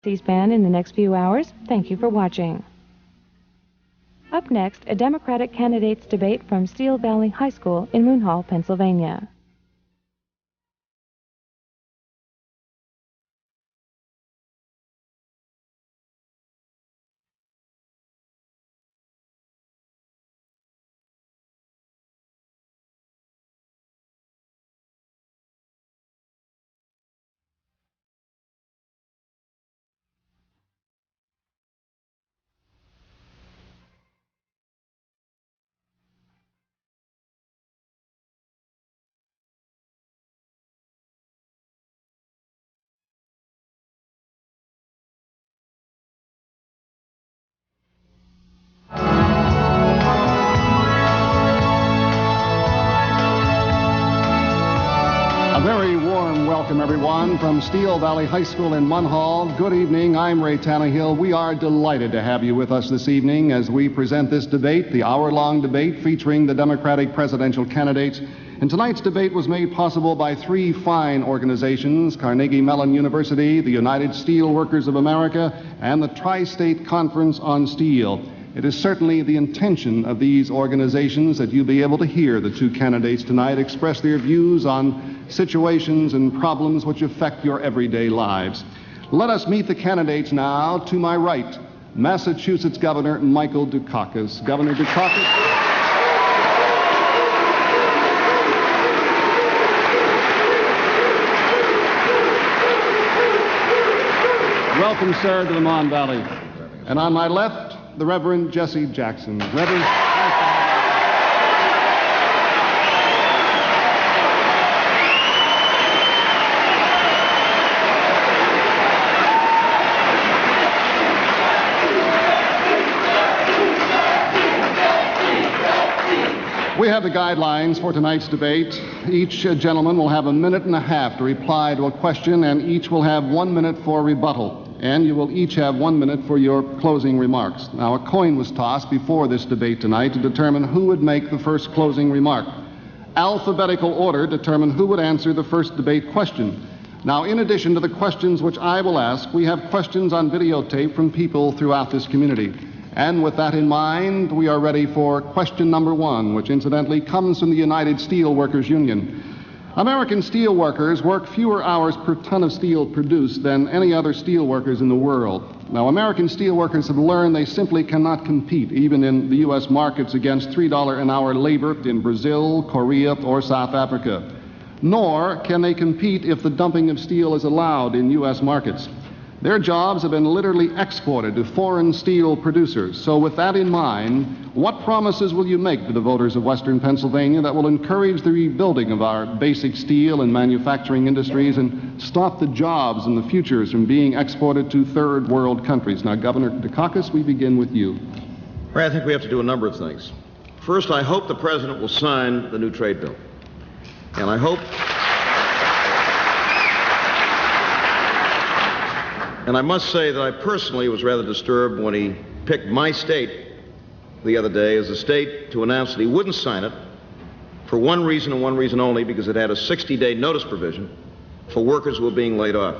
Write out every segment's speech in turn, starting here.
C-SPAN in the next few hours. Thank you for watching. Up next, a Democratic candidates debate from Steel Valley High School in Moon Hall, Pennsylvania. A very warm welcome, everyone, from Steel Valley High School in Munhall. Good evening. I'm Ray Tannehill. We are delighted to have you with us this evening as we present this debate, the hour-long debate featuring the Democratic presidential candidates. And tonight's debate was made possible by three fine organizations: Carnegie Mellon University, the United Steel Workers of America, and the Tri-State Conference on Steel. It is certainly the intention of these organizations that you be able to hear the two candidates tonight express their views on situations and problems which affect your everyday lives. Let us meet the candidates now. To my right, Massachusetts Governor Michael Dukakis. Governor Dukakis. Welcome, sir, to the Mon Valley. And on my left, the Reverend Jesse Jackson. Reverend. We have the guidelines for tonight's debate. Each gentleman will have a minute and a half to reply to a question, and each will have 1 minute for rebuttal. And you will each have 1 minute for your closing remarks. Now, a coin was tossed before this debate tonight to determine who would make the first closing remark. Alphabetical order determined who would answer the first debate question. Now, in addition to the questions which I will ask, we have questions on videotape from people throughout this community. And with that in mind, we are ready for question number one, which incidentally comes from the United Steel Workers Union. American steel workers work fewer hours per ton of steel produced than any other steel workers in the world. Now, American steel workers have learned they simply cannot compete, even in the U.S. markets, against $3 an hour labor in Brazil, Korea, or South Africa. Nor can they compete if the dumping of steel is allowed in U.S. markets. Their jobs have been literally exported to foreign steel producers. So with that in mind, what promises will you make to the voters of Western Pennsylvania that will encourage the rebuilding of our basic steel and manufacturing industries and stop the jobs and the futures from being exported to third world countries? Now, Governor Dukakis, we begin with you. Ray, I think we have to do a number of things. First, I hope the President will sign the new trade bill. And I hope... And I must say that I personally was rather disturbed when he picked my state the other day as a state to announce that he wouldn't sign it for one reason and one reason only, because it had a 60-day notice provision for workers who were being laid off.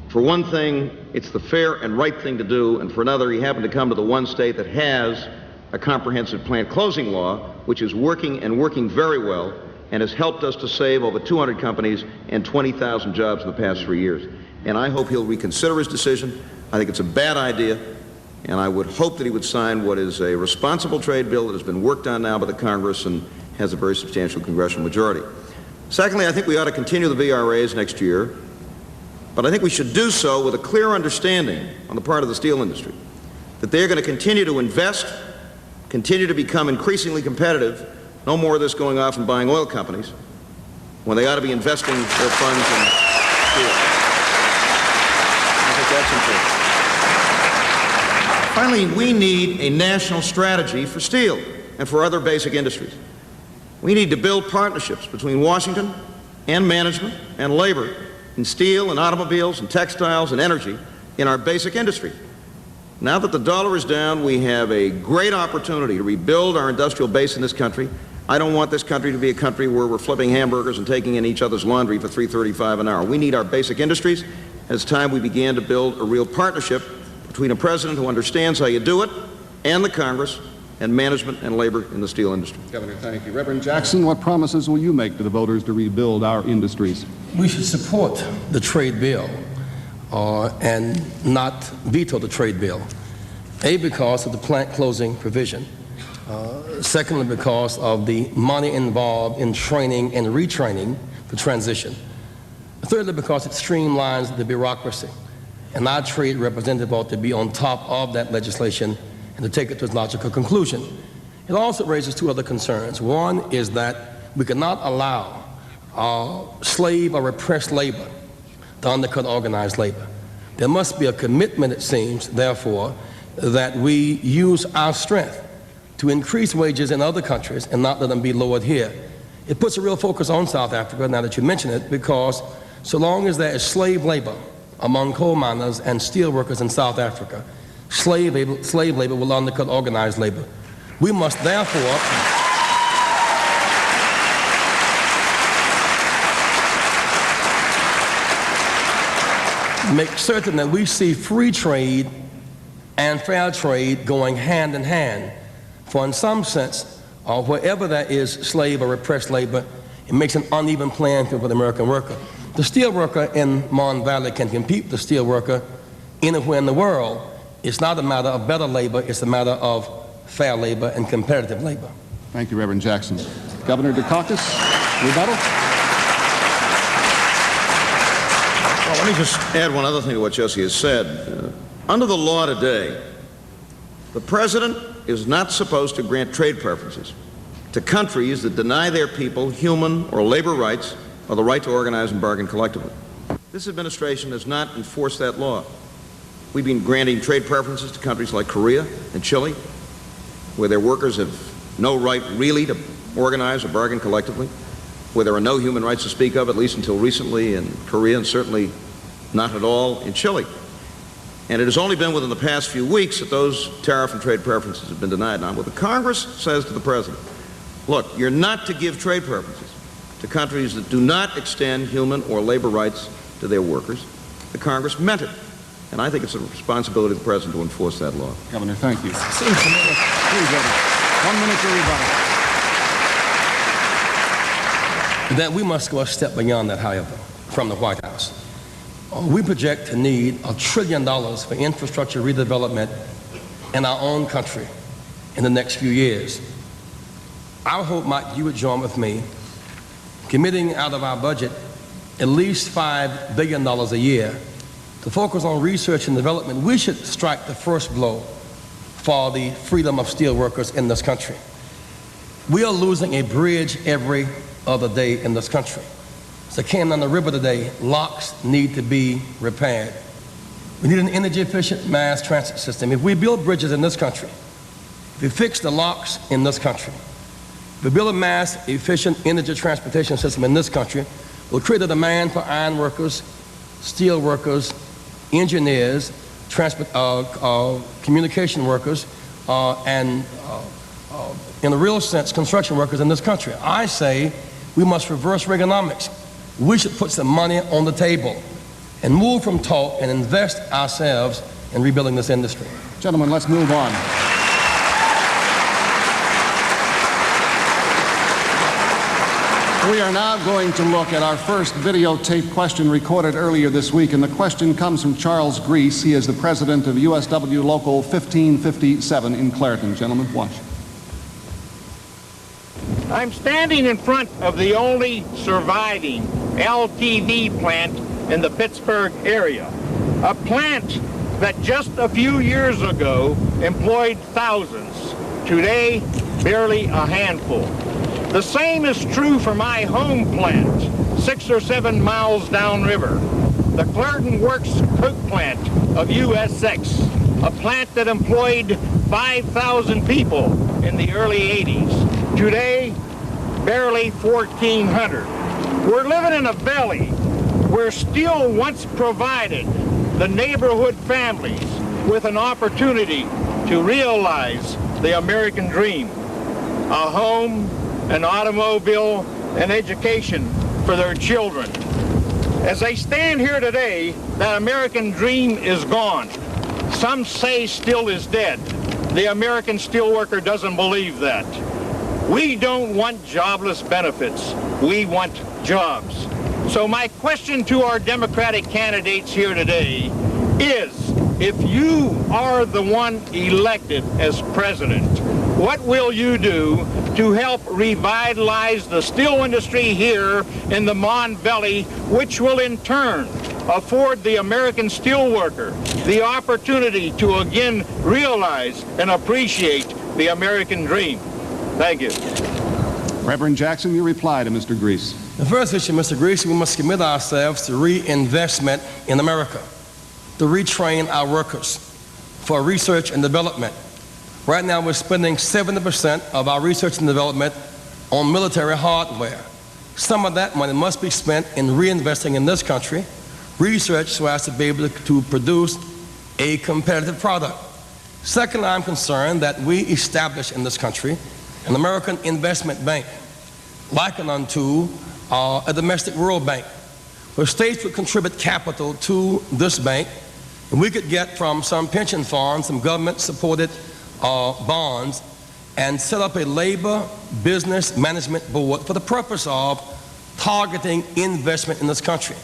For one thing, it's the fair and right thing to do, and for another, he happened to come to the one state that has a comprehensive plant closing law, which is working and working very well, and has helped us to save over 200 companies and 20,000 jobs in the past 3 years. And I hope he'll reconsider his decision. I think it's a bad idea, and I would hope that he would sign what is a responsible trade bill that has been worked on now by the Congress and has a very substantial congressional majority. Secondly, I think we ought to continue the VRAs next year, but I think we should do so with a clear understanding on the part of the steel industry that they're going to continue to invest, continue to become increasingly competitive. No more of this going off and buying oil companies when they ought to be investing their funds in steel. That's important. Finally, we need a national strategy for steel and for other basic industries. We need to build partnerships between Washington and management and labor in steel and automobiles and textiles and energy in our basic industry. Now that the dollar is down, we have a great opportunity to rebuild our industrial base in this country. I don't want this country to be a country where we're flipping hamburgers and taking in each other's laundry for $3.35 an hour. We need our basic industries, It's time we began to build a real partnership between a president who understands how you do it and the Congress and management and labor in the steel industry. Governor, thank you. Reverend Jackson, what promises will you make to the voters to rebuild our industries? We should support the trade bill and not veto the trade bill. A, because of the plant closing provision. Secondly, because of the money involved in training and retraining for transition. Thirdly, because it streamlines the bureaucracy. And our trade representative ought to be on top of that legislation and to take it to its logical conclusion. It also raises two other concerns. One is that we cannot allow slave or repressed labor to undercut organized labor. There must be a commitment, it seems, therefore, that we use our strength to increase wages in other countries and not let them be lowered here. It puts a real focus on South Africa, now that you mention it, because so long as there is slave labor among coal miners and steel workers in South Africa, slave labor will undercut organized labor. We must therefore make certain that we see free trade and fair trade going hand in hand. For in some sense, wherever there is slave or repressed labor, it makes an uneven playing field for the American worker. The steel worker in Mon Valley can compete with the steel worker anywhere in the world. It's not a matter of better labor, it's a matter of fair labor and competitive labor. Thank you, Reverend Jackson. Governor Dukakis, rebuttal? Well, let me just add one other thing to what Jesse has said. Under the law today, the president is not supposed to grant trade preferences to countries that deny their people human or labor rights or the right to organize and bargain collectively. This administration has not enforced that law. We've been granting trade preferences to countries like Korea and Chile, where their workers have no right really to organize or bargain collectively, where there are no human rights to speak of, at least until recently in Korea, and certainly not at all in Chile. And it has only been within the past few weeks that those tariff and trade preferences have been denied. Now, what the Congress says to the president, look, you're not to give trade preferences to countries that do not extend human or labor rights to their workers. The Congress meant it. And I think it's a responsibility of the president to enforce that law. Governor, thank you. Please, Governor. 1 minute to rebuttal. That we must go a step beyond that, however, from the White House. We project to need $1 trillion for infrastructure redevelopment in our own country in the next few years. I hope, Mike, you would join with me committing out of our budget at least $5 billion a year to focus on research and development. We should strike the first blow for the freedom of steel workers in this country. We are losing a bridge every other day in this country. So came down the river today, locks need to be repaired. We need an energy efficient mass transit system. If we build bridges in this country, if we fix the locks in this country, if we build a mass efficient energy transportation system in this country, we'll create a demand for iron workers, steel workers, engineers, communication workers, and in a real sense, construction workers in this country. I say we must reverse Reaganomics. We should put some money on the table and move from talk and invest ourselves in rebuilding this industry. Gentlemen, let's move on. We are now going to look at our first videotape question recorded earlier this week, and the question comes from Charles Grease. He is the president of USW Local 1557 in Clairton. Gentlemen, watch. I'm standing in front of the only surviving LTV plant in the Pittsburgh area, a plant that just a few years ago employed thousands, today barely a handful. The same is true for my home plant, 6 or 7 miles downriver, the Clairton Works Coke plant of USX, a plant that employed 5,000 people in the early 80s. Today, barely 1,400. We're living in a valley where steel once provided the neighborhood families with an opportunity to realize the American dream, a home, an automobile, and education for their children. As I stand here today, that American dream is gone. Some say still is dead. The American steelworker doesn't believe that. We don't want jobless benefits. We want jobs. So my question to our Democratic candidates here today is, if you are the one elected as president, what will you do to help revitalize the steel industry here in the Mon Valley, which will in turn afford the American steelworker the opportunity to again realize and appreciate the American dream? Thank you. Reverend Jackson, your reply to Mr. Grease. The first issue, Mr. Grease, we must commit ourselves to reinvestment in America, to retrain our workers for research and development. Right now, we're spending 70% of our research and development on military hardware. Some of that money must be spent in reinvesting in this country, research so as to be able to produce a competitive product. Second, I'm concerned that we establish in this country an American investment bank, likened unto a domestic World Bank, where states would contribute capital to this bank, and we could get from some pension funds, some government-supported bonds, and set up a labor business management board for the purpose of targeting investment in this country.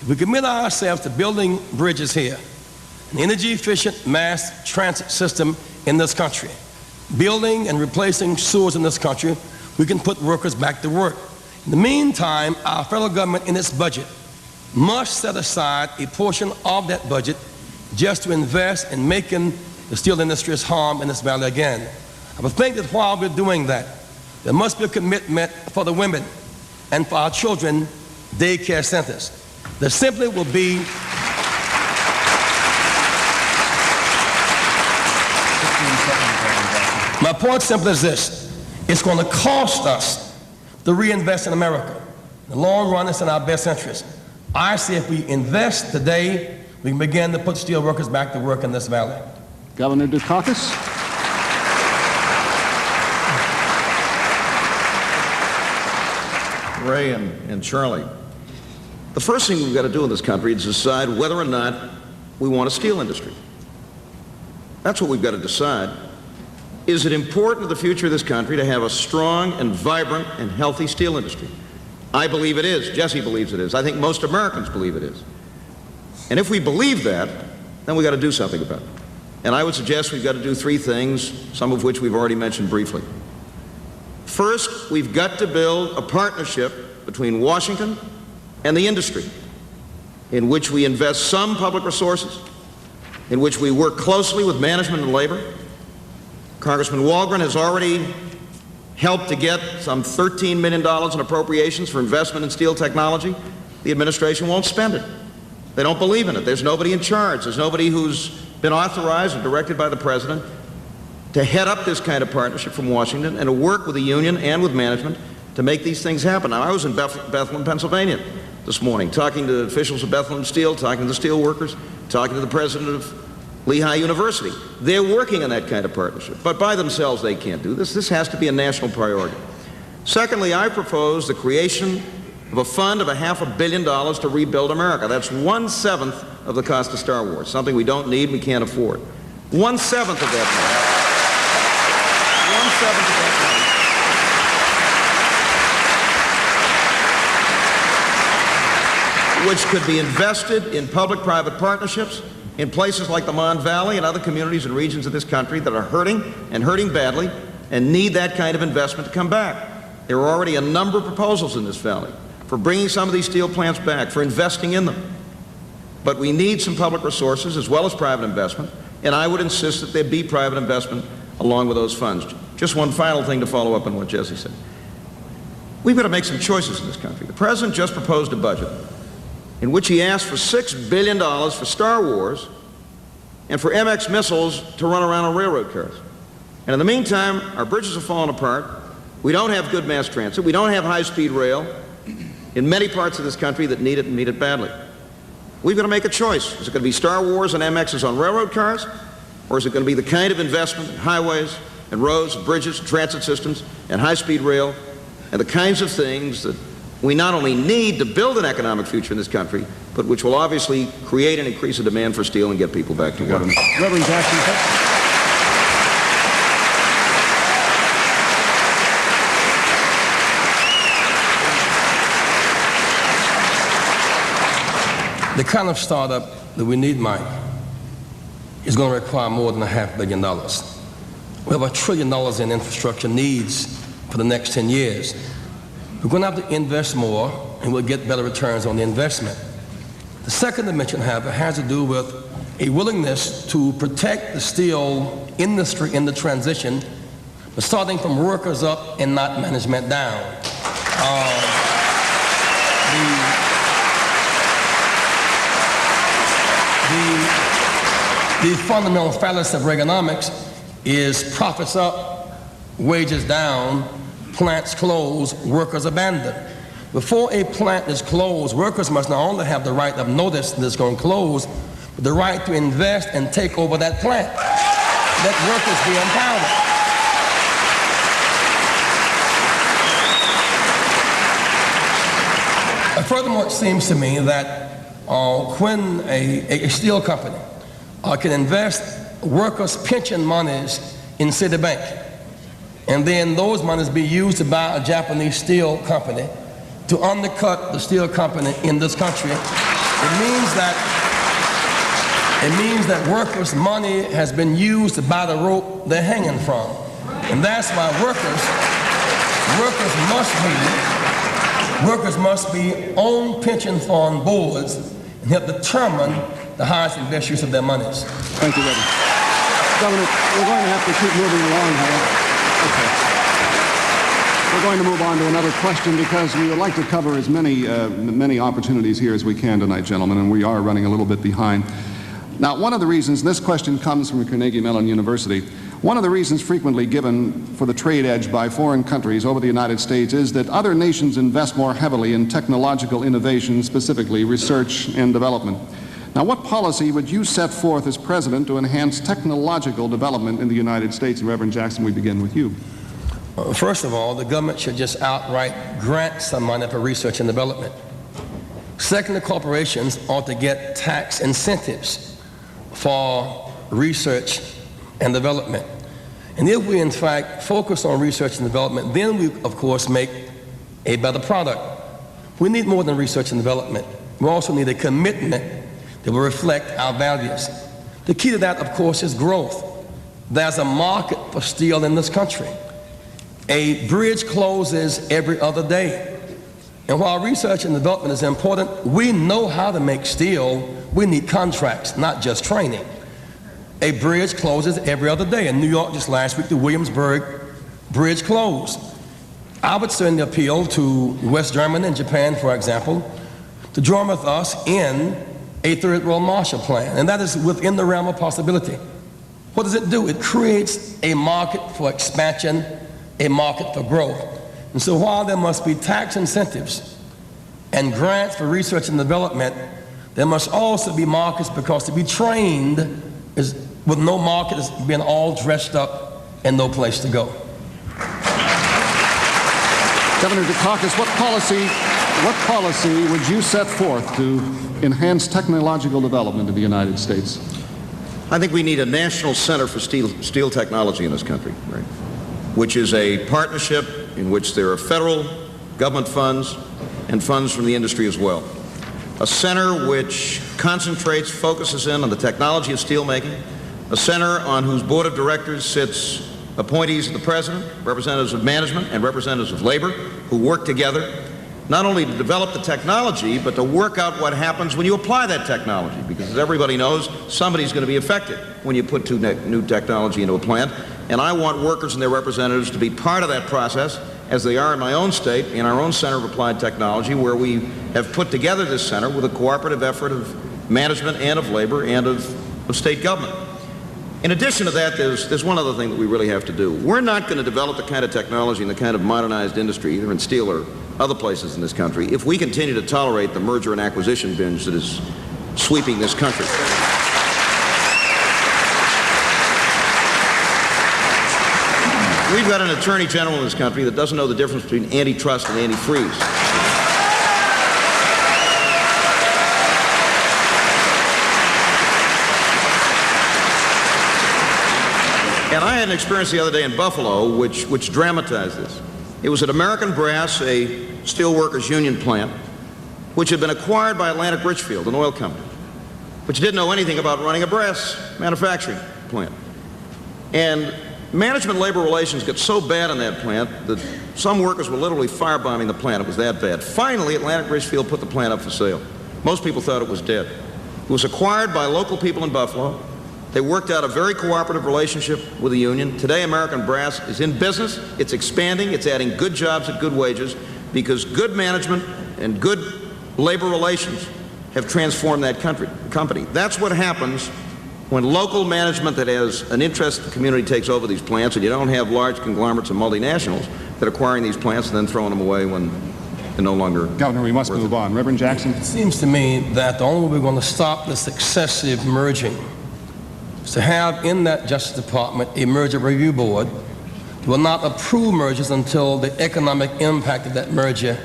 If we commit ourselves to building bridges here, an energy-efficient mass transit system in this country, building and replacing sewers in this country, we can put workers back to work. In the meantime, our federal government in its budget must set aside a portion of that budget just to invest in making the steel industry's harm in this valley again. I would think that while we're doing that, there must be a commitment for the women and for our children daycare centers. There simply will be my point simply is this: it's going to cost us to reinvest in America. In the long run, it's in our best interest. I see if we invest today, we can begin to put steel workers back to work in this valley. Governor Dukakis. Ray and Charlie, the first thing we've got to do in this country is decide whether or not we want a steel industry. That's what we've got to decide. Is it important to the future of this country to have a strong and vibrant and healthy steel industry? I believe it is. Jesse believes it is. I think most Americans believe it is. And if we believe that, then we've got to do something about it. And I would suggest we've got to do three things, some of which we've already mentioned briefly. First, we've got to build a partnership between Washington and the industry, in which we invest some public resources, in which we work closely with management and labor. Congressman Walgren has already helped to get some $13 million in appropriations for investment in steel technology. The administration won't spend it. They don't believe in it. There's nobody in charge. There's nobody who's been authorized or directed by the president to head up this kind of partnership from Washington and to work with the union and with management to make these things happen. Now, I was in Bethlehem, Pennsylvania this morning, talking to officials of Bethlehem Steel, talking to the steel workers, talking to the president of Lehigh University. They're working on that kind of partnership, but by themselves they can't do this. This has to be a national priority. Secondly, I propose the creation of a fund of $500 million to rebuild America. That's 1/7 of the cost of Star Wars, something we don't need, we can't afford. 1/7 of that money. 1/7 of that money, which could be invested in public-private partnerships in places like the Mon Valley and other communities and regions of this country that are hurting and hurting badly and need that kind of investment to come back. There are already a number of proposals in this valley for bringing some of these steel plants back, for investing in them. But we need some public resources as well as private investment, and I would insist that there be private investment along with those funds. Just one final thing to follow up on what Jesse said. We've got to make some choices in this country. The president just proposed a budget in which he asked for $6 billion for Star Wars and for MX missiles to run around on railroad cars. And in the meantime, our bridges are falling apart. We don't have good mass transit. We don't have high-speed rail in many parts of this country that need it and need it badly. We've got to make a choice. Is it going to be Star Wars and MXs on railroad cars, or is it going to be the kind of investment in highways and roads and bridges and transit systems and high-speed rail and the kinds of things that we not only need to build an economic future in this country, but which will obviously create and increase the demand for steel and get people back to work. Reverend Jackson. The kind of startup that we need, Mike, is going to require more than $500 billion. We have $1 trillion in infrastructure needs for the next 10 years. We're going to have to invest more, and we'll get better returns on the investment. The second dimension, however, has to do with a willingness to protect the steel industry in the transition, but starting from workers up and not management down. The fundamental fallacy of Reaganomics is profits up, wages down, plants closed, workers abandoned. Before a plant is closed, workers must not only have the right of notice that it's going to close, but the right to invest and take over that plant. Let workers be empowered. Furthermore, it seems to me that when a steel company can invest workers' pension monies in Citibank, and then those monies be used to buy a Japanese steel company to undercut the steel company in this country, it means that workers' money has been used to buy the rope they're hanging from. And that's why workers must be on pension fund boards and help determine the highest and best use of their monies. Thank you, Reverend. Governor, we're going to have to keep moving along here. Okay. We're going to move on to another question because we would like to cover as many opportunities here as we can tonight, gentlemen, and we are running a little bit behind. Now, one of the reasons, this question comes from Carnegie Mellon University, one of the reasons frequently given for the trade edge by foreign countries over the United States is that other nations invest more heavily in technological innovation, specifically research and development. Now, what policy would you set forth as president to enhance technological development in the United States? And Reverend Jackson, we begin with you. First of all, the government should just outright grant some money for research and development. Secondly, corporations ought to get tax incentives for research and development. And if we, in fact, focus on research and development, then we, of course, make a better product. We need more than research and development. We also need a commitment that will reflect our values. The key to that, of course, is growth. There's a market for steel in this country. A bridge closes every other day. And while research and development is important, we know how to make steel. We need contracts, not just training. A bridge closes every other day. In New York, just last week, the Williamsburg Bridge closed. I would certainly appeal to West Germany and Japan, for example, to join with us in a Third World Marshall Plan, and that is within the realm of possibility. What does it do? It creates a market for expansion, a market for growth. And so while there must be tax incentives and grants for research and development, there must also be markets, because to be trained is with no market is being all dressed up and no place to go. Governor Dukakis, what policy would you set forth to enhance technological development in the United States? I think we need a national center for steel technology in this country, right? Which is a partnership in which there are federal government funds and funds from the industry as well. A center which concentrates, focuses in on the technology of steelmaking, a center on whose board of directors sits appointees of the president, representatives of management, and representatives of labor who work together not only to develop the technology, but to work out what happens when you apply that technology. Because as everybody knows, somebody's going to be affected when you put new technology into a plant. And I want workers and their representatives to be part of that process, as they are in my own state, in our own Center of Applied Technology, where we have put together this center with a cooperative effort of management and of labor and of state government. In addition to that, there's one other thing that we really have to do. We're not going to develop the kind of technology and the kind of modernized industry, either in steel or other places in this country, if we continue to tolerate the merger and acquisition binge that is sweeping this country. We've got an attorney general in this country that doesn't know the difference between antitrust and antifreeze. And I had an experience the other day in Buffalo which dramatized this. It was at American Brass, a steelworkers union plant, which had been acquired by Atlantic Richfield, an oil company, which didn't know anything about running a brass manufacturing plant. And management labor relations got so bad in that plant that some workers were literally firebombing the plant. It was that bad. Finally, Atlantic Richfield put the plant up for sale. Most people thought it was dead. It was acquired by local people in Buffalo. They worked out a very cooperative relationship with the union. Today, American Brass is in business. It's expanding. It's adding good jobs at good wages because good management and good labor relations have transformed that company. That's what happens when local management that has an interest in the community takes over these plants, and you don't have large conglomerates and multinationals that are acquiring these plants and then throwing them away when they're no longer. Governor, we must move on. Reverend Jackson? It seems to me that the only way we're going to stop this excessive merging is to have in that Justice Department a merger review board that will not approve mergers until the economic impact of that merger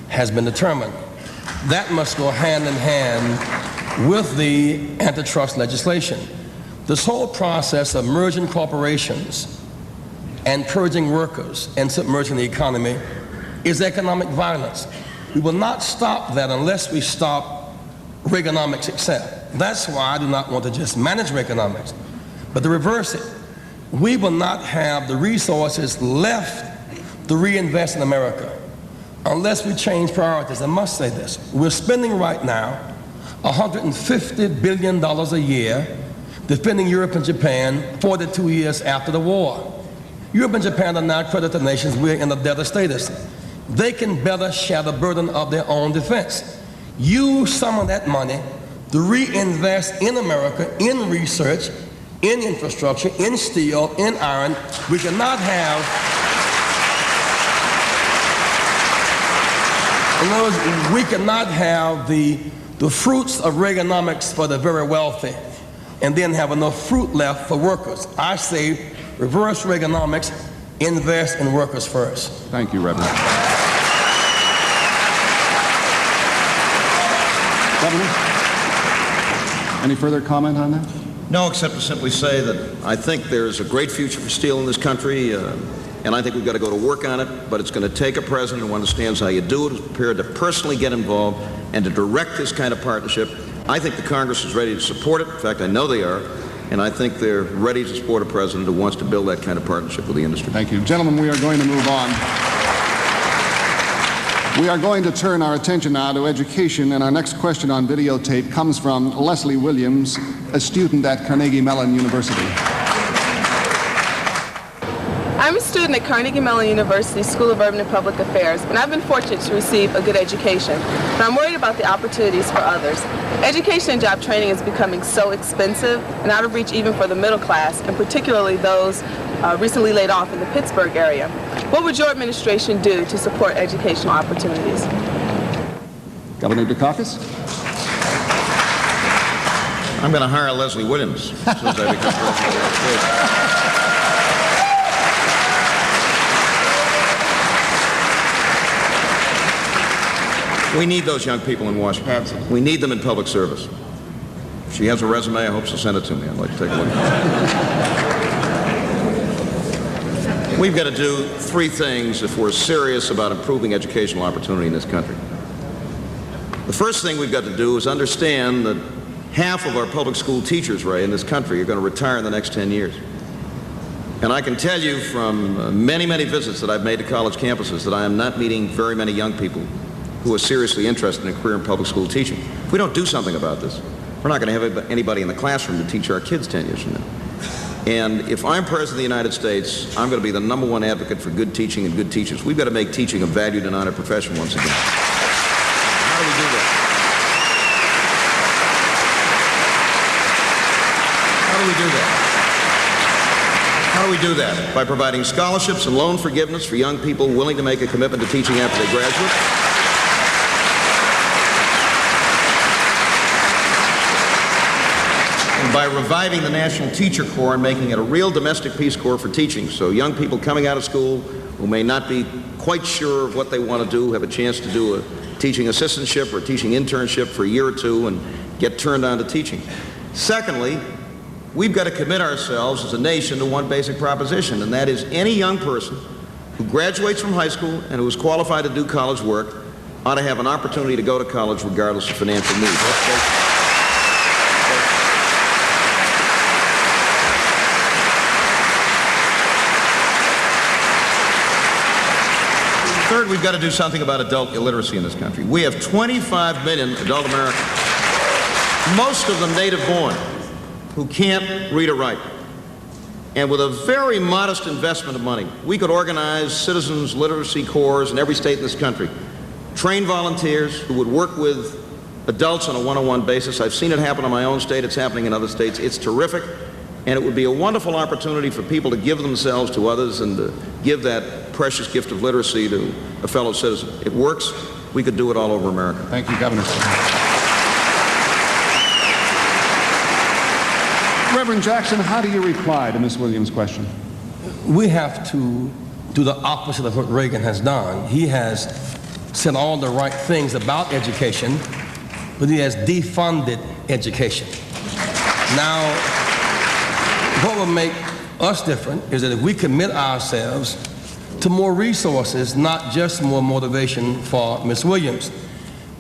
has been determined. That must go hand in hand with the antitrust legislation. This whole process of merging corporations and purging workers and submerging the economy is economic violence. We will not stop that unless we stop Reaganomics itself. That's why I do not want to just manage Reaganomics, but to reverse it. We will not have the resources left to reinvest in America unless we change priorities. I must say this. We're spending right now $150 billion a year defending Europe and Japan 42 years after the war. Europe and Japan are now creditor nations. We're in a debtor status. They can better share the burden of their own defense. Use some of that money to reinvest in America, in research, in infrastructure, in steel, in iron. We cannot have, in other words, we cannot have the fruits of Reaganomics for the very wealthy and then have enough fruit left for workers. I say reverse Reaganomics, invest in workers first. Thank you, Reverend. Governor, any further comment on that? No, except to simply say that I think there's a great future for steel in this country, and I think we've got to go to work on it, but it's going to take a president who understands how you do it, who's prepared to personally get involved and to direct this kind of partnership. I think the Congress is ready to support it. In fact, I know they are, and I think they're ready to support a president who wants to build that kind of partnership with the industry. Thank you. Gentlemen, we are going to move on. We are going to turn our attention now to education, and our next question on videotape comes from Leslie Williams, a student at Carnegie Mellon University. I'm a student at Carnegie Mellon University School of Urban and Public Affairs, and I've been fortunate to receive a good education, but I'm worried about the opportunities for others. Education and job training is becoming so expensive and out of reach even for the middle class, and particularly those recently laid off in the Pittsburgh area. What would your administration do to support educational opportunities? Governor Dukakis? I'm going to hire Leslie Williams as soon as I become president of the United States. We need those young people in Washington. Absolutely. We need them in public service. If she has a resume, I hope she'll send it to me. I'd like to take a look at it. We've got to do three things if we're serious about improving educational opportunity in this country. The first thing we've got to do is understand that half of our public school teachers, Ray, in this country are going to retire in the next 10 years. And I can tell you from many, many visits that I've made to college campuses that I am not meeting very many young people who are seriously interested in a career in public school teaching. If we don't do something about this, we're not going to have anybody in the classroom to teach our kids 10 years from now. And if I'm President of the United States, I'm going to be the #1 advocate for good teaching and good teachers. We've got to make teaching a valued and honored profession once again. How do we do that? How do we do that? How do we do that? By providing scholarships and loan forgiveness for young people willing to make a commitment to teaching after they graduate. By reviving the National Teacher Corps and making it a real domestic Peace Corps for teaching. So young people coming out of school who may not be quite sure of what they want to do have a chance to do a teaching assistantship or a teaching internship for a year or two and get turned on to teaching. Secondly, we've got to commit ourselves as a nation to one basic proposition, and that is any young person who graduates from high school and who is qualified to do college work ought to have an opportunity to go to college regardless of financial needs. Third, we've got to do something about adult illiteracy in this country. We have 25 million adult Americans, most of them native born, who can't read or write. And with a very modest investment of money, we could organize citizens' literacy corps in every state in this country, train volunteers who would work with adults on a one-on-one basis. I've seen it happen in my own state. It's happening in other states. It's terrific. And it would be a wonderful opportunity for people to give themselves to others and to give that precious gift of literacy to a fellow citizen. It works. We could do it all over America. Thank you, Governor. Reverend Jackson, how do you reply to Ms. Williams' question? We have to do the opposite of what Reagan has done. He has said all the right things about education, but he has defunded education. Now, what will make us different is that if we commit ourselves to more resources, not just more motivation for Ms. Williams.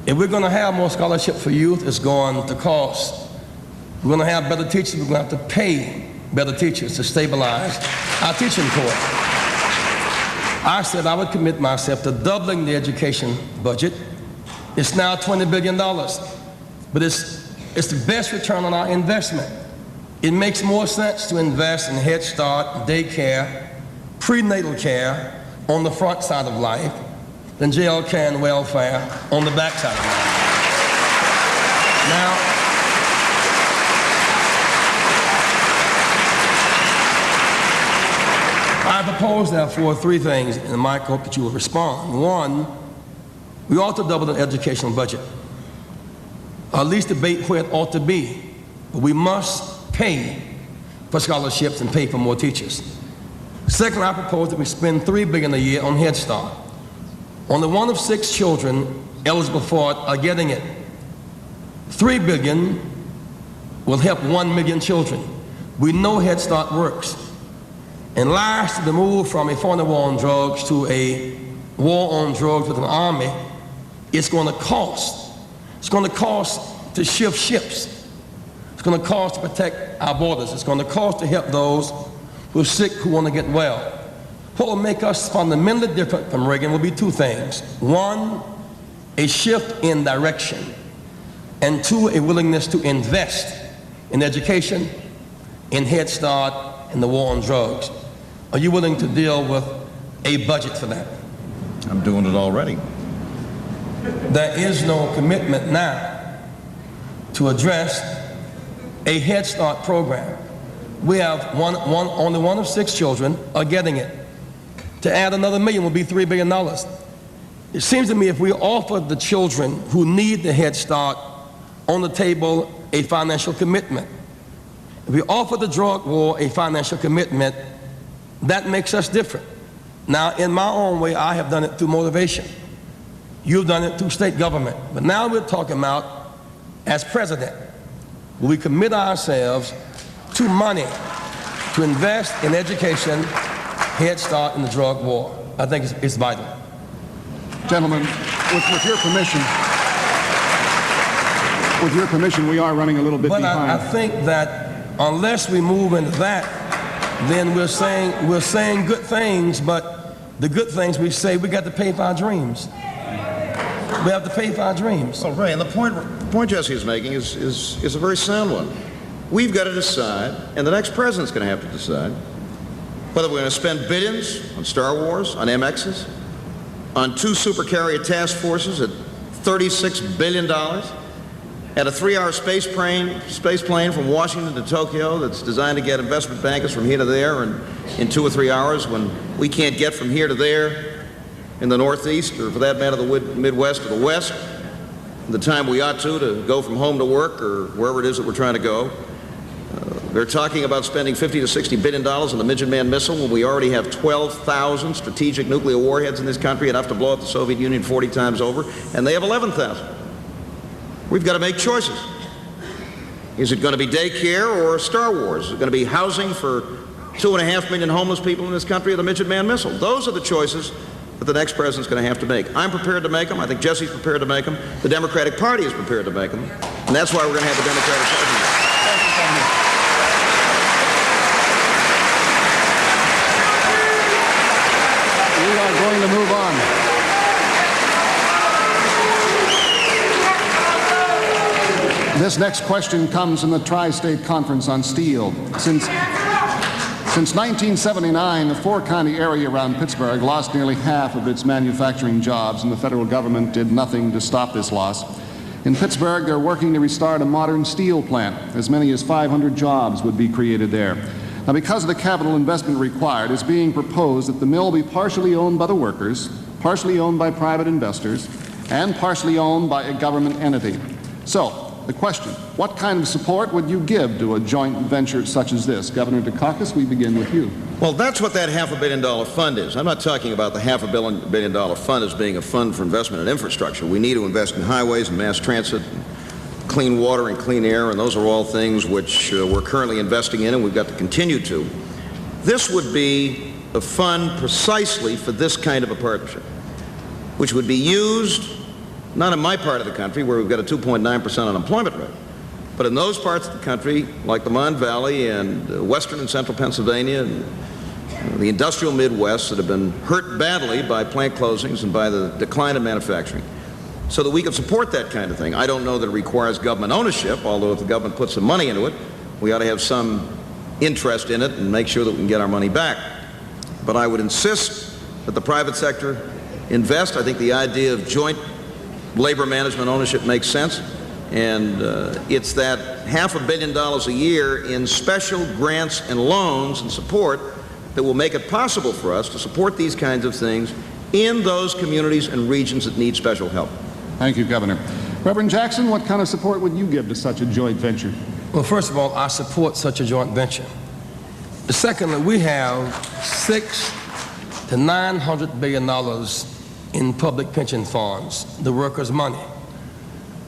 If we're going to have more scholarship for youth, it's going to cost. We're going to have better teachers. We're going to have to pay better teachers to stabilize our teaching corps. I said I would commit myself to doubling the education budget. It's now $20 billion, but it's the best return on our investment. It makes more sense to invest in Head Start, daycare, prenatal care on the front side of life than jail care and welfare on the back side of life. Now, I propose, therefore, three things, and Mike, hope that you will respond. One, we ought to double the educational budget, or at least debate where it ought to be, but we must pay for scholarships and pay for more teachers. Second, I propose that we spend $3 billion a year on Head Start. Only 1 of 6 children eligible for it are getting it. $3 billion will help 1 million children. We know Head Start works. And last, the move from a foreign war on drugs to a war on drugs with an army, it's going to cost. It's going to cost to shift ships. It's going to cost to protect our borders. It's going to cost to help those who are sick, who want to get well. What will make us fundamentally different from Reagan will be two things. One, a shift in direction. And two, a willingness to invest in education, in Head Start, and the war on drugs. Are you willing to deal with a budget for that? I'm doing it already. There is no commitment now to address a Head Start program. We have only 1 of 6 children are getting it. To add another million will be $3 billion. It seems to me if we offer the children who need the Head Start on the table a financial commitment, if we offer the drug war a financial commitment, that makes us different. Now, in my own way, I have done it through motivation. You've done it through state government. But now we're talking about, as president, will we commit ourselves to money to invest in education, Head Start, and the drug war? I think it's vital. Gentlemen, with your permission, we are running a little bit behind. I think that unless we move into that, then we're saying good things, but the good things we say, we got to pay for our dreams. We have to pay for our dreams. Well, Ray, and the point Jesse is making is a very sound one. We've got to decide, and the next president's going to have to decide, whether we're going to spend billions on Star Wars, on MXs, on 2 supercarrier task forces at $36 billion, at a 3-hour space plane from Washington to Tokyo that's designed to get investment bankers from here to there and in 2 or 3 hours when we can't get from here to there in the Northeast, or for that matter, the Midwest to the West, the time we ought to go from home to work or wherever it is that we're trying to go. They're talking about spending $50 to $60 billion on the Midget-Man missile when we already have 12,000 strategic nuclear warheads in this country, enough to blow up the Soviet Union 40 times over, and they have 11,000. We've got to make choices. Is it going to be daycare or Star Wars? Is it going to be housing for 2.5 million homeless people in this country or the Midget Man missile? Those are the choices that the next president's going to have to make. I'm prepared to make them. I think Jesse's prepared to make them. The Democratic Party is prepared to make them. And that's why we're going to have a Democratic president. We are going to move on. This next question comes from the Tri-State Conference on Steel. Since 1979, the four-county area around Pittsburgh lost nearly half of its manufacturing jobs, and the federal government did nothing to stop this loss. In Pittsburgh, they're working to restart a modern steel plant. As many as 500 jobs would be created there. Now, because of the capital investment required, it's being proposed that the mill be partially owned by the workers, partially owned by private investors, and partially owned by a government entity. So, the question, what kind of support would you give to a joint venture such as this? Governor Dukakis, we begin with you. Well, that's what that $500 million fund is. I'm not talking about the $500 million fund as being a fund for investment in infrastructure. We need to invest in highways and mass transit, and clean water and clean air, and those are all things which we're currently investing in and we've got to continue to. This would be a fund precisely for this kind of a partnership, which would be used not in my part of the country where we've got a 2.9% unemployment rate, but in those parts of the country like the Mon Valley and western and central Pennsylvania and the industrial Midwest that have been hurt badly by plant closings and by the decline of manufacturing, so that we can support that kind of thing. I don't know that it requires government ownership, although if the government puts some money into it, we ought to have some interest in it and make sure that we can get our money back. But I would insist that the private sector invest. I think the idea of joint labor management ownership makes sense, and it's that $500 million a year in special grants and loans and support that will make it possible for us to support these kinds of things in those communities and regions that need special help. Thank you, Governor. Reverend Jackson, what kind of support would you give to such a joint venture? Well, first of all, I support such a joint venture. Secondly, we have $600 to $900 billion in public pension funds, the workers' money.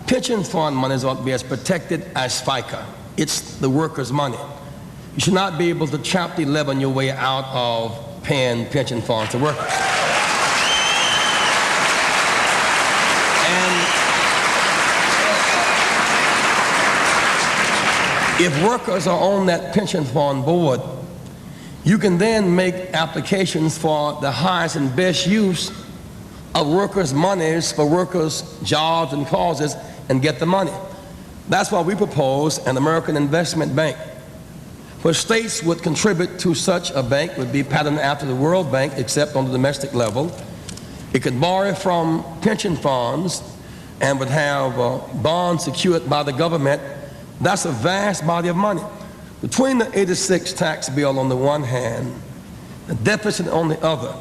Pension fund monies ought to be as protected as FICA. It's the workers' money. You should not be able to chop the leg on your way out of paying pension funds to workers. And if workers are on that pension fund board, you can then make applications for the highest and best use of workers' monies for workers' jobs and causes and get the money. That's why we propose an American Investment Bank, where states would contribute to such a bank, would be patterned after the World Bank, except on the domestic level. It could borrow from pension funds and would have bonds secured by the government. That's a vast body of money. Between the '86 tax bill on the one hand, the deficit on the other,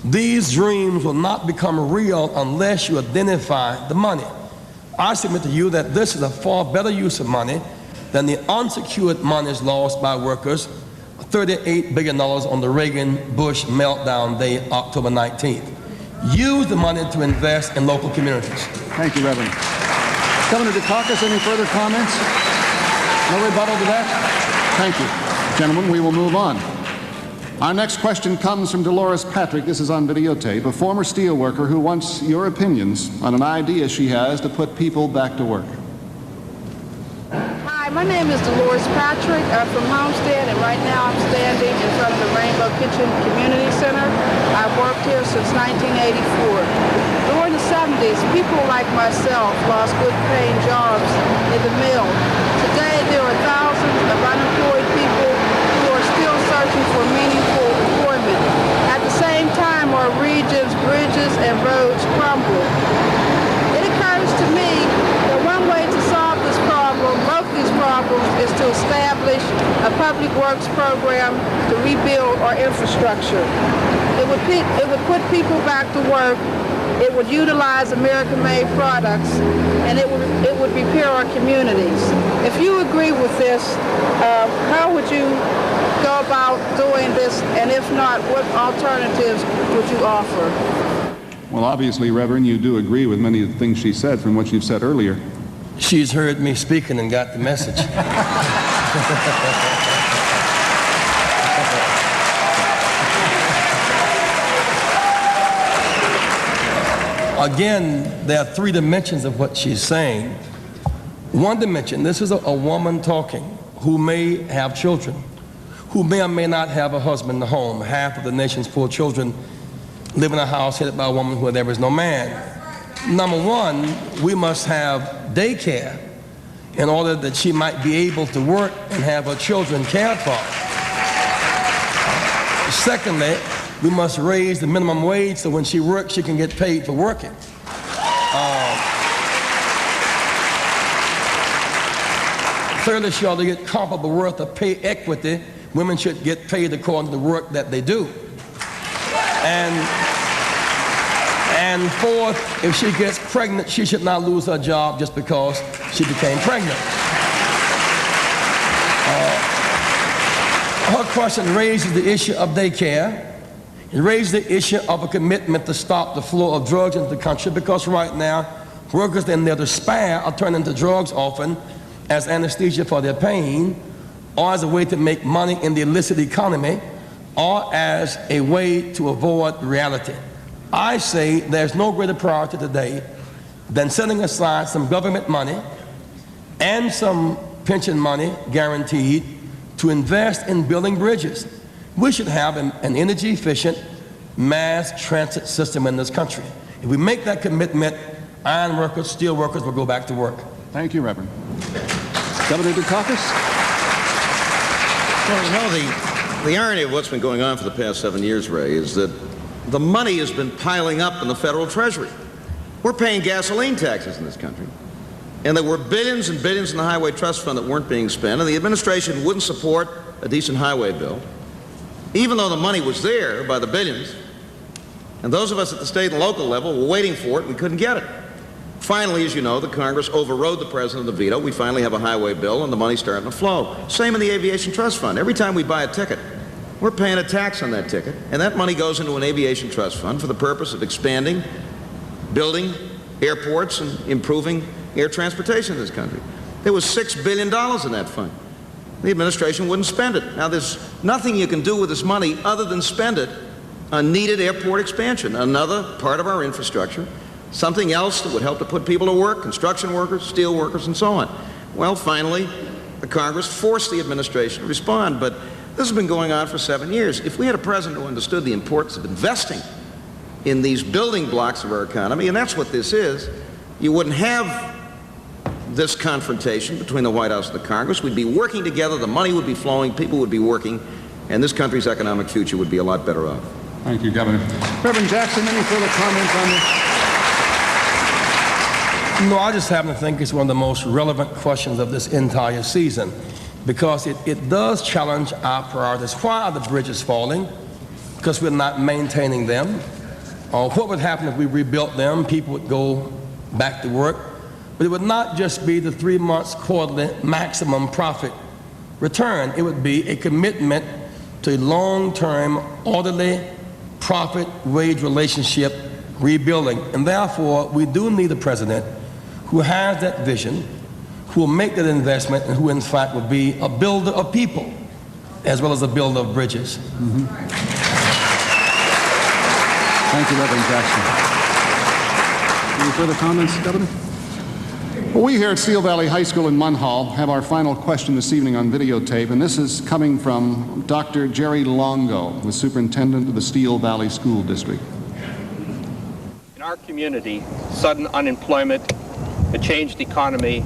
these dreams will not become real unless you identify the money. I submit to you that this is a far better use of money than the unsecured monies lost by workers, $38 billion on the Reagan-Bush meltdown day, October 19th. Use the money to invest in local communities. Thank you, Reverend. Governor Dukakis, any further comments? No rebuttal to that? Thank you. Gentlemen, we will move on. Our next question comes from Dolores Patrick. This is on videotape, a former steelworker who wants your opinions on an idea she has to put people back to work. Hi, my name is Dolores Patrick. I'm from Homestead, and right now I'm standing in front of the Rainbow Kitchen Community Center. I've worked here since 1984. During the 70s, people like myself lost good-paying jobs in the mill. Today, there are thousands of unemployed people who are still searching for meaningful employment. At the same time, our region's bridges and roads crumble. It occurs to me that one way to solve this problem, both these problems, is to establish a public works program to rebuild our infrastructure. It would put people back to work. It would utilize American-made products, and it would repair our communities. If you agree with this, how would you go about doing this, and if not, what alternatives would you offer? Well, obviously, Reverend, you do agree with many of the things she said from what you've said earlier. she's heard me speaking and got the message. Again, there are three dimensions of what she's saying. One dimension, this is a woman talking who may have children, who may or may not have a husband in the home. Half of the nation's poor children live in a house headed by a woman where there is no man. Number one, we must have daycare in order that she might be able to work and have her children cared for. Secondly, we must raise the minimum wage so when she works, she can get paid for working. Thirdly, she ought to get comparable worth of pay equity. Women should get paid according to the work that they do. And fourth, if she gets pregnant, she should not lose her job just because she became pregnant. Her question raises the issue of daycare. It raises the issue of a commitment to stop the flow of drugs into the country, because right now, workers in their despair are turning to drugs often as anesthesia for their pain, or as a way to make money in the illicit economy, or as a way to avoid reality. I say there's no greater priority today than setting aside some government money and some pension money guaranteed to invest in building bridges. We should have an energy efficient mass transit system in this country. If we make that commitment, iron workers, steel workers will go back to work. Thank you, Reverend. Governor Dukakis? Well, you know, the irony of what's been going on for the past 7 years, Ray, is that the money has been piling up in the federal treasury. We're paying gasoline taxes in this country, and there were billions and billions in the highway trust fund that weren't being spent, and the administration wouldn't support a decent highway bill, even though the money was there by the billions, and those of us at the state and local level were waiting for it. We couldn't get it. Finally, as you know, the Congress overrode the president of the veto. We finally have a highway bill, and the money's starting to flow. Same in the aviation trust fund. Every time we buy a ticket, we're paying a tax on that ticket, and that money goes into an aviation trust fund for the purpose of expanding, building airports, and improving air transportation in this country. There was $6 billion in that fund. The administration wouldn't spend it. Now, there's nothing you can do with this money other than spend it on needed airport expansion, another part of our infrastructure, something else that would help to put people to work, construction workers, steel workers, and so on. Well, finally, the Congress forced the administration to respond, but this has been going on for 7 years. If we had a president who understood the importance of investing in these building blocks of our economy, and that's what this is, you wouldn't have this confrontation between the White House and the Congress. We'd be working together, the money would be flowing, people would be working, and this country's economic future would be a lot better off. Thank you, Governor. Reverend Jackson, any further comments on this? No, I just happen to think it's one of the most relevant questions of this entire season, because it does challenge our priorities. Why are the bridges falling? Because we're not maintaining them. What would happen if we rebuilt them? People would go back to work. But it would not just be the 3 months quarterly maximum profit return. It would be a commitment to a long-term, orderly profit-wage relationship rebuilding. And therefore, we do need a president who has that vision, who will make that investment, and who in fact will be a builder of people as well as a builder of bridges. Thank you, Reverend Jackson. Any further comments, Governor? Well, we here at Steel Valley High School in Munhall have our final question this evening on videotape, and this is coming from Dr. Jerry Longo, the superintendent of the Steel Valley School District. In our community, sudden unemployment, a changed economy,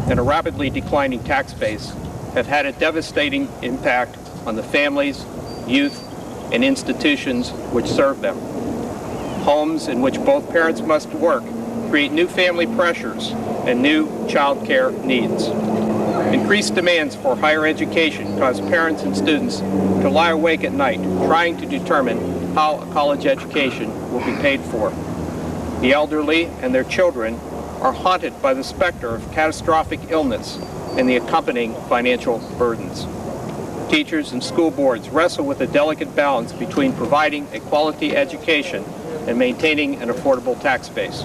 and a rapidly declining tax base have had a devastating impact on the families, youth, and institutions which serve them. Homes in which both parents must work create new family pressures and new child care needs. Increased demands for higher education cause parents and students to lie awake at night trying to determine how a college education will be paid for. The elderly and their children are haunted by the specter of catastrophic illness and the accompanying financial burdens. Teachers and school boards wrestle with a delicate balance between providing a quality education and maintaining an affordable tax base.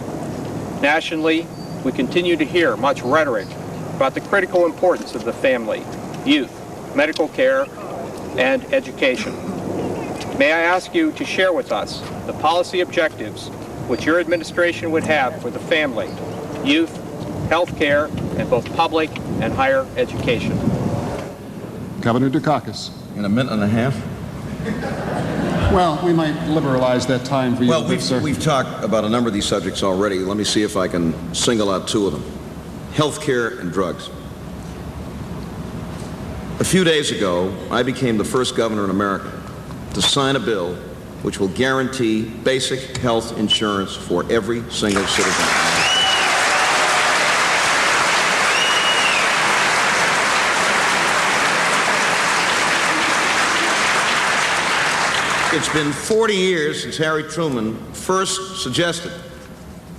Nationally, we continue to hear much rhetoric about the critical importance of the family, youth, medical care, and education. May I ask you to share with us the policy objectives which your administration would have for the family, youth, health care, and both public and higher education? Governor Dukakis. In a minute and a half? Well, we might liberalize that time for you. Well, sir. we've talked about a number of these subjects already. Let me see if I can single out two of them. Health care and drugs. A few days ago, I became the first governor in America to sign a bill which will guarantee basic health insurance for every single citizen. It's been 40 years since Harry Truman first suggested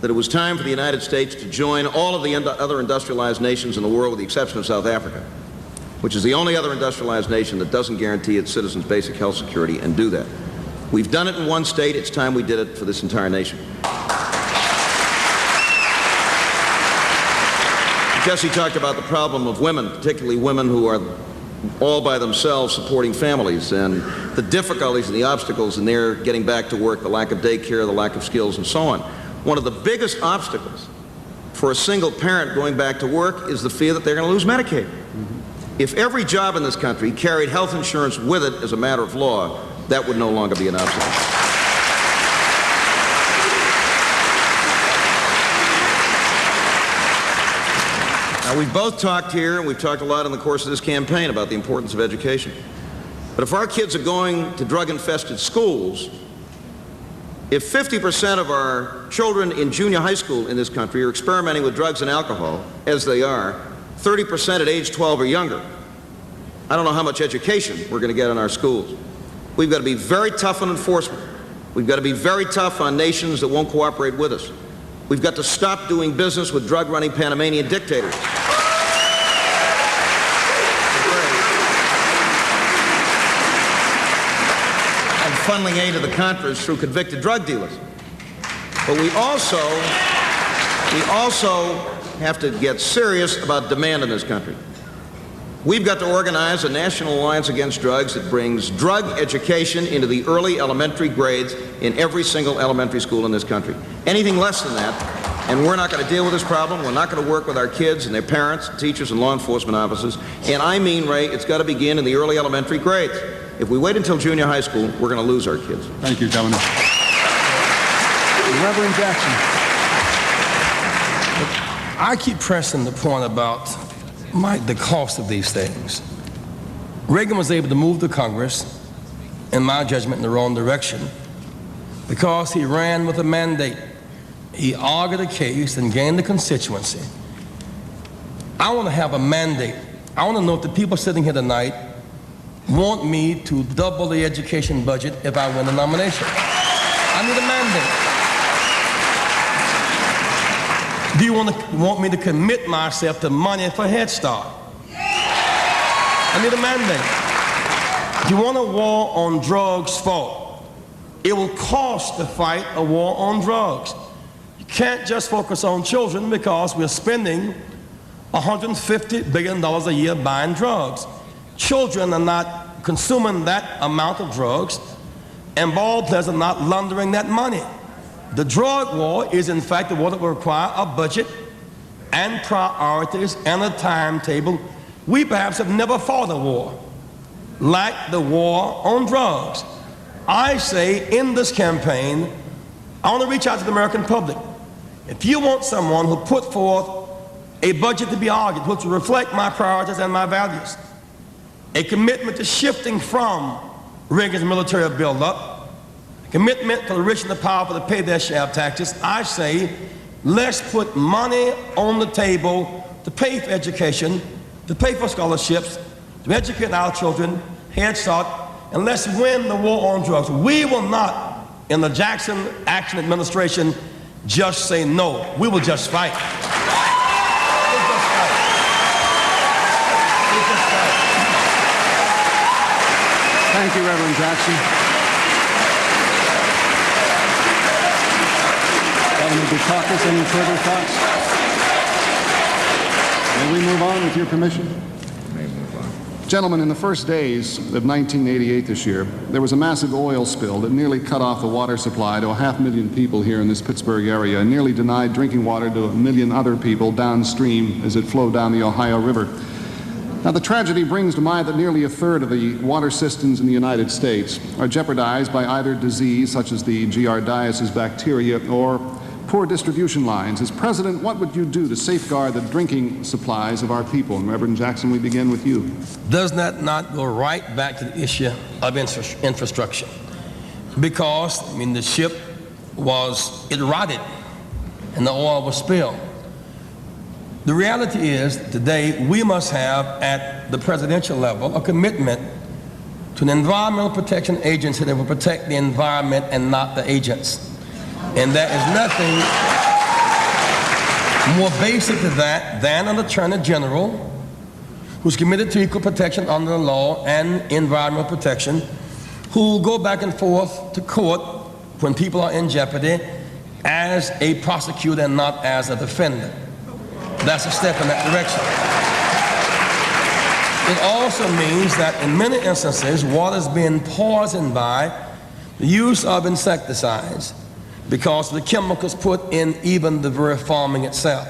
that it was time for the United States to join all of the other industrialized nations in the world with the exception of South Africa, which is the only other industrialized nation that doesn't guarantee its citizens basic health security and do that. We've done it in one state. It's time we did it for this entire nation. Jesse talked about the problem of women, particularly women who are all by themselves supporting families, and the difficulties and the obstacles in their getting back to work, the lack of daycare, the lack of skills, and so on. One of the biggest obstacles for a single parent going back to work is the fear that they're going to lose Medicaid. If every job in this country carried health insurance with it as a matter of law, that would no longer be an obstacle. Now, we've both talked here, and we've talked a lot in the course of this campaign about the importance of education. But if our kids are going to drug-infested schools, if 50% of our children in junior high school in this country are experimenting with drugs and alcohol, as they are, 30% at age 12 or younger, I don't know how much education we're going to get in our schools. We've got to be very tough on enforcement. We've got to be very tough on nations that won't cooperate with us. We've got to stop doing business with drug-running Panamanian dictators. And funneling aid to the Contras through convicted drug dealers. But we also have to get serious about demand in this country. We've got to organize a national alliance against drugs that brings drug education into the early elementary grades in every single elementary school in this country. Anything less than that, and we're not going to deal with this problem. We're not going to work with our kids and their parents, teachers, and law enforcement officers. And I mean, Ray, it's got to begin in the early elementary grades. If we wait until junior high school, we're going to lose our kids. Thank you, Governor. Reverend Jackson. I keep pressing the point about the cost of these things. Reagan was able to move the Congress, in my judgment, in the wrong direction because he ran with a mandate. He argued a case and gained the constituency. I want to have a mandate. I want to know if the people sitting here tonight want me to double the education budget if I win the nomination. I need a mandate. Do you want me to commit myself to money for Head Start? I need a mandate. Do you want a war on drugs fought? It will cost to fight a war on drugs. You can't just focus on children because we're spending $150 billion a year buying drugs. Children are not consuming that amount of drugs, and ball players are not laundering that money. The drug war is, in fact, the war that will require a budget and priorities and a timetable. We perhaps have never fought a war like the war on drugs. I say in this campaign, I want to reach out to the American public. If you want someone who put forth a budget to be argued, which will reflect my priorities and my values, a commitment to shifting from Reagan's military buildup, commitment for the rich and the powerful to pay their share of taxes, I say, let's put money on the table to pay for education, to pay for scholarships, to educate our children, Head Start, and let's win the war on drugs. We will not, in the Jackson Action Administration, just say no. We will just fight. Thank you, Reverend Jackson. Governor Dukakis, any further thoughts? May we move on with your permission? Gentlemen, in the first days of 1988 this year, there was a massive oil spill that nearly cut off the water supply to 500,000 people here in this Pittsburgh area and nearly denied drinking water to 1 million other people downstream as it flowed down the Ohio River. Now, the tragedy brings to mind that nearly a third of the water systems in the United States are jeopardized by either disease, such as the giardiasis bacteria, or poor distribution lines. As President, what would you do to safeguard the drinking supplies of our people? And Reverend Jackson, we begin with you. Does that not go right back to the issue of infrastructure? Because, the ship it rotted and the oil was spilled. The reality is, today, we must have, at the presidential level, a commitment to an environmental protection agency that will protect the environment and not the agents. And there is nothing more basic to that than an Attorney General who's committed to equal protection under the law and environmental protection, who will go back and forth to court when people are in jeopardy as a prosecutor and not as a defendant. That's a step in that direction. It also means that in many instances, water is being poisoned by the use of insecticides, because of the chemicals put in even the very farming itself.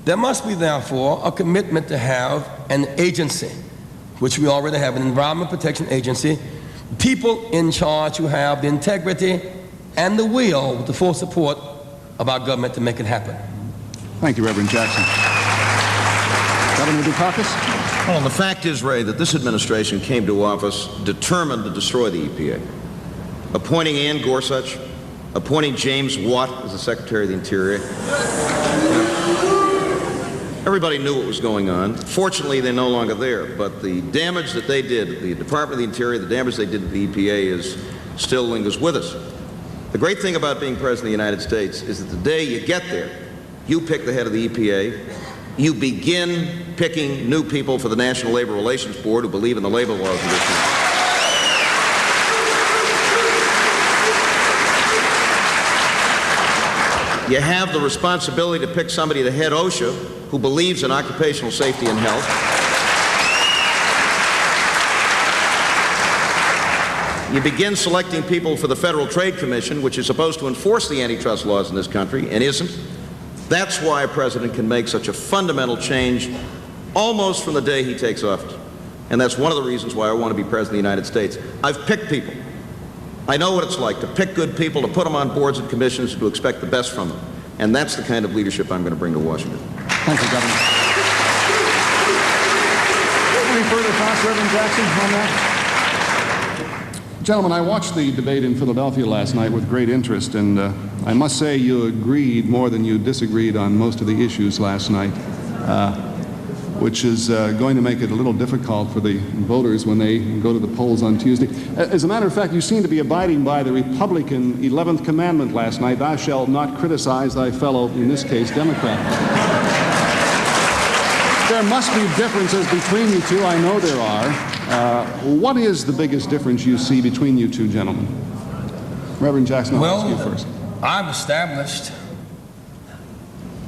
There must be, therefore, a commitment to have an agency, which we already have, an Environment Protection Agency, people in charge who have the integrity and the will, with the full support of our government to make it happen. Thank you, Reverend Jackson. Governor Dukakis? Well, the fact is, Ray, that this administration came to office determined to destroy the EPA. Appointing Ann Gorsuch, appointing James Watt as the Secretary of the Interior. Everybody knew what was going on. Fortunately, they're no longer there, but the damage that they did, the Department of the Interior, the damage they did to the EPA still lingers with us. The great thing about being President of the United States is that the day you get there, you pick the head of the EPA, you begin picking new people for the National Labor Relations Board who believe in the labor laws of this country. You have the responsibility to pick somebody to head OSHA who believes in occupational safety and health. You begin selecting people for the Federal Trade Commission, which is supposed to enforce the antitrust laws in this country and isn't. That's why a president can make such a fundamental change almost from the day he takes office. And that's one of the reasons why I want to be President of the United States. I've picked people. I know what it's like to pick good people, to put them on boards and commissions, to expect the best from them. And that's the kind of leadership I'm going to bring to Washington. Thank you, Governor. Any further thoughts, Reverend Jackson, on that? Gentlemen, I watched the debate in Philadelphia last night with great interest, and I must say you agreed more than you disagreed on most of the issues last night, which is going to make it a little difficult for the voters when they go to the polls on Tuesday. As a matter of fact, you seem to be abiding by the Republican 11th commandment last night: thou shalt not criticize thy fellow, in this case, Democrat. There must be differences between you two. I know there are. What is the biggest difference you see between you two gentlemen? Reverend Jackson, I'll ask you first. I've established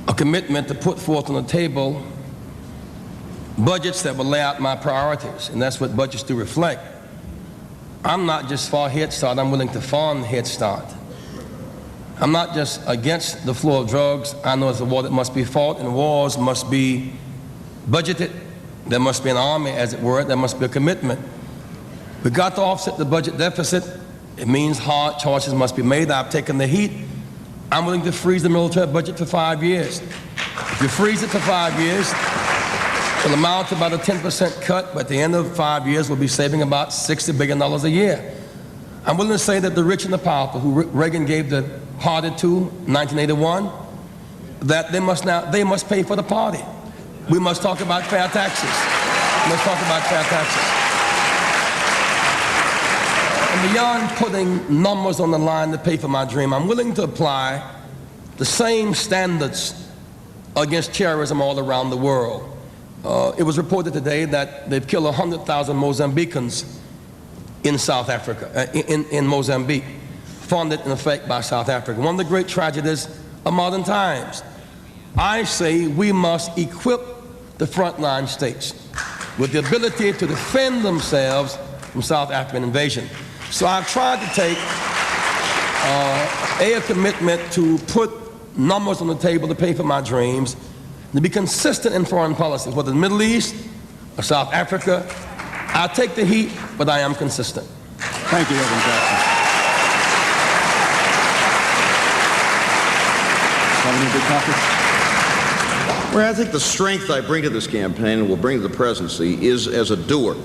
a commitment to put forth on the table budgets that will lay out my priorities, and that's what budgets do reflect. I'm not just for Head Start, I'm willing to fund Head Start. I'm not just against the flow of drugs. I know it's a war that must be fought, and wars must be budgeted. There must be an army, as it were. There must be a commitment. We've got to offset the budget deficit. It means hard choices must be made. I've taken the heat. I'm willing to freeze the military budget for 5 years. If you freeze it for 5 years, it'll amount to about a 10% cut, but at the end of 5 years, we'll be saving about $60 billion a year. I'm willing to say that the rich and the powerful, who Reagan gave the party to in 1981, that they must pay for the party. We must talk about fair taxes. We must talk about fair taxes. And beyond putting numbers on the line to pay for my dream, I'm willing to apply the same standards against terrorism all around the world. It was reported today that they've killed 100,000 Mozambicans in South Africa, in Mozambique, funded in effect by South Africa. One of the great tragedies of modern times. I say we must equip the frontline states with the ability to defend themselves from South African invasion. So I've tried to take a commitment to put numbers on the table to pay for my dreams, to be consistent in foreign policy, whether the Middle East or South Africa. I take the heat, but I am consistent. Thank you, Reverend Jackson. Governor Dukakis. Well, I think the strength I bring to this campaign and will bring to the presidency is as a doer.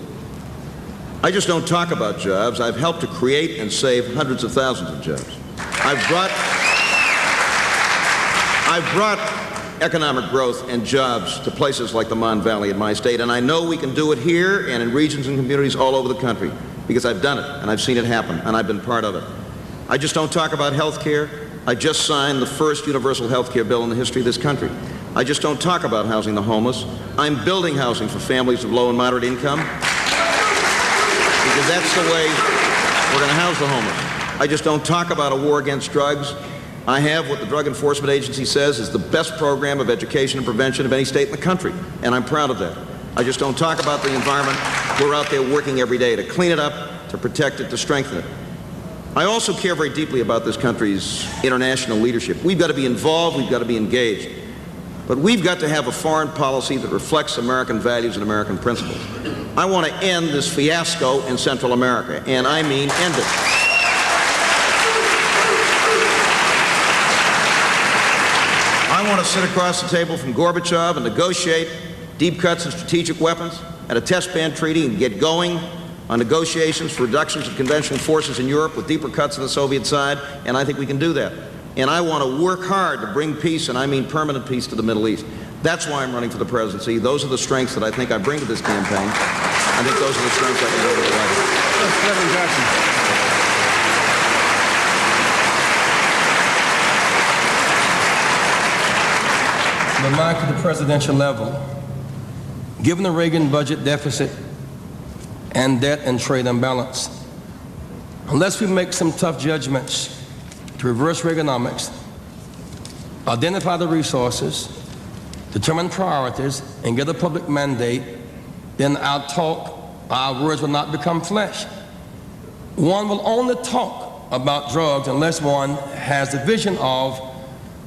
I just don't talk about jobs. I've helped to create and save hundreds of thousands of jobs. I've brought economic growth and jobs to places like the Mon Valley in my state, and I know we can do it here and in regions and communities all over the country because I've done it and I've seen it happen and I've been part of it. I just don't talk about health care. I just signed the first universal health care bill in the history of this country. I just don't talk about housing the homeless. I'm building housing for families of low and moderate income because that's the way we're going to house the homeless. I just don't talk about a war against drugs. I have what the Drug Enforcement Agency says is the best program of education and prevention of any state in the country, and I'm proud of that. I just don't talk about the environment. We're out there working every day to clean it up, to protect it, to strengthen it. I also care very deeply about this country's international leadership. We've got to be involved, we've got to be engaged. But we've got to have a foreign policy that reflects American values and American principles. I want to end this fiasco in Central America, and I mean end it. I want to sit across the table from Gorbachev and negotiate deep cuts in strategic weapons and a test ban treaty and get going on negotiations for reductions of conventional forces in Europe with deeper cuts on the Soviet side, and I think we can do that. And I want to work hard to bring peace, and I mean permanent peace, to the Middle East. That's why I'm running for the presidency. Those are the strengths that I think I bring to this campaign. I think those are the strengths I can bring to the White House. Reverend Jackson. The mind to the presidential level, given the Reagan budget deficit and debt and trade imbalance, unless we make some tough judgments to reverse Reaganomics, identify the resources, determine priorities, and get a public mandate, then our words will not become flesh. One will only talk about drugs unless one has the vision of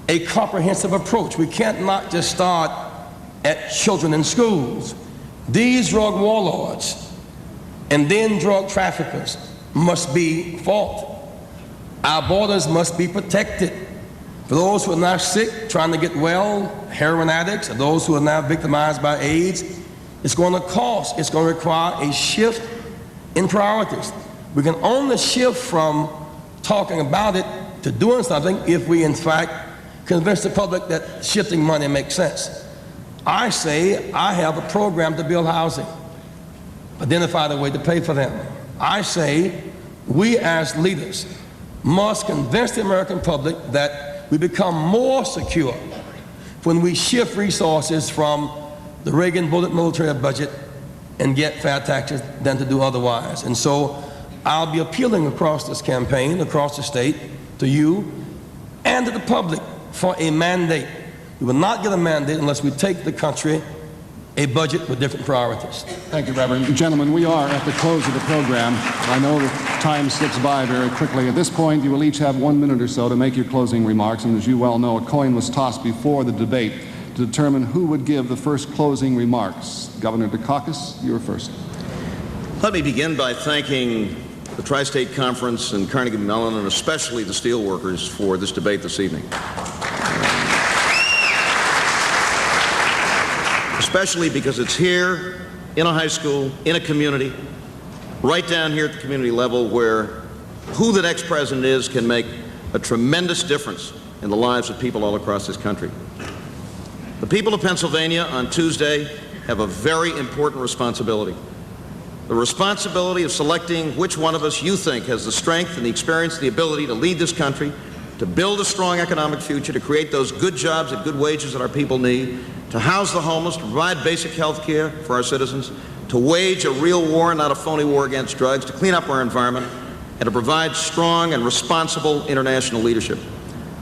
a comprehensive approach. We can't not just start at children in schools. These drug warlords and then drug traffickers must be fought. Our borders must be protected. For those who are now sick, trying to get well, heroin addicts, or those who are now victimized by AIDS, it's going to cost, it's going to require a shift in priorities. We can only shift from talking about it to doing something if we, in fact, convince the public that shifting money makes sense. I say I have a program to build housing, identify the way to pay for them. I say we as leaders must convince the American public that we become more secure when we shift resources from the Reagan bullet military budget and get fair taxes than to do otherwise. And so I'll be appealing across this campaign, across the state, to you and to the public for a mandate. We will not get a mandate unless we take the country a budget with different priorities. Thank you, Reverend. Gentlemen, we are at the close of the program. I know that time slips by very quickly. At this point, you will each have 1 minute or so to make your closing remarks. And as you well know, a coin was tossed before the debate to determine who would give the first closing remarks. Governor Dukakis, you're first. Let me begin by thanking the Tri-State Conference and Carnegie Mellon, and especially the steelworkers, for this debate this evening. Especially because it's here, in a high school, in a community, right down here at the community level, where who the next president is can make a tremendous difference in the lives of people all across this country. The people of Pennsylvania on Tuesday have a very important responsibility. The responsibility of selecting which one of us you think has the strength and the experience and the ability to lead this country, to build a strong economic future, to create those good jobs at good wages that our people need, to house the homeless, to provide basic health care for our citizens, to wage a real war, not a phony war against drugs, to clean up our environment, and to provide strong and responsible international leadership.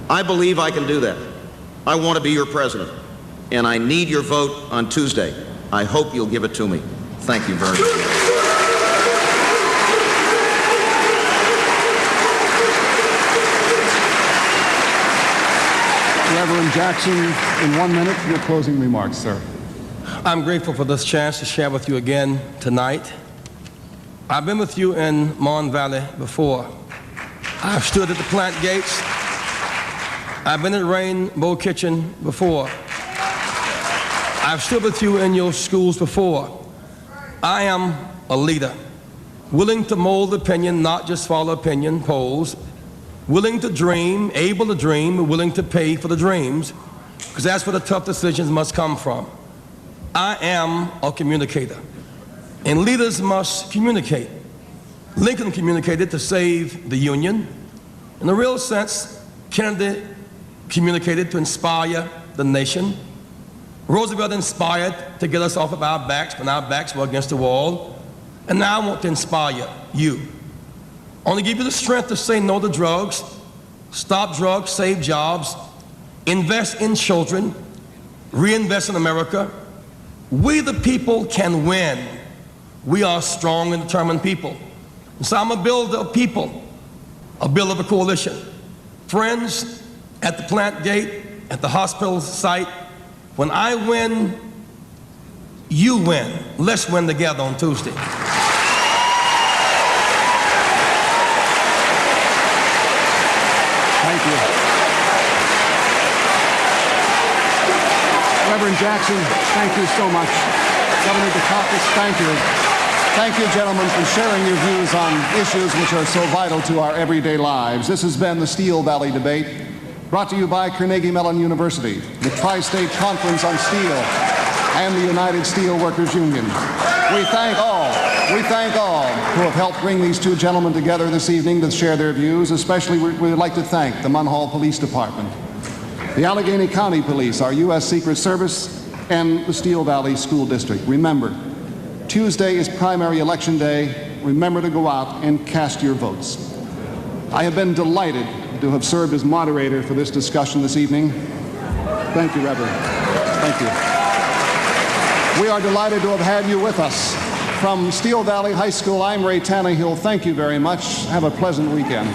I believe I can do that. I want to be your president. and I need your vote on Tuesday. I hope you'll give it to me. Thank you very much. Reverend Jackson, in 1 minute, your closing remarks, sir. I'm grateful for this chance to share with you again tonight. I've been with you in Mon Valley before. I've stood at the plant gates. I've been at Rainbow Kitchen before. I've stood with you in your schools before. I am a leader, willing to mold opinion, not just follow opinion polls, willing to dream, able to dream, willing to pay for the dreams, because that's where the tough decisions must come from. I am a communicator, and leaders must communicate. Lincoln communicated to save the Union. In a real sense, Kennedy communicated to inspire the nation. Roosevelt inspired to get us off of our backs when our backs were against the wall. And now I want to inspire you. I want to give you the strength to say no to drugs, stop drugs, save jobs, invest in children, reinvest in America. We the people can win. We are strong and determined people. And so I'm a builder of people, a builder of a coalition. Friends at the plant gate, at the hospital site, when I win, you win. Let's win together on Tuesday. Thank you. Reverend Jackson, thank you so much. Governor Dukakis, thank you. Thank you, gentlemen, for sharing your views on issues which are so vital to our everyday lives. This has been the Steel Valley Debate, brought to you by Carnegie Mellon University, the Tri-State Conference on Steel, and the United Steelworkers Union. We thank all who have helped bring these two gentlemen together this evening to share their views. Especially, we would like to thank the Munhall Police Department, the Allegheny County Police, our U.S. Secret Service, and the Steel Valley School District. Remember, Tuesday is primary election day. Remember to go out and cast your votes. I have been delighted to have served as moderator for this discussion this evening. Thank you, Reverend. Thank you. We are delighted to have had you with us. From Steel Valley High School, I'm Ray Tannehill. Thank you very much. Have a pleasant weekend.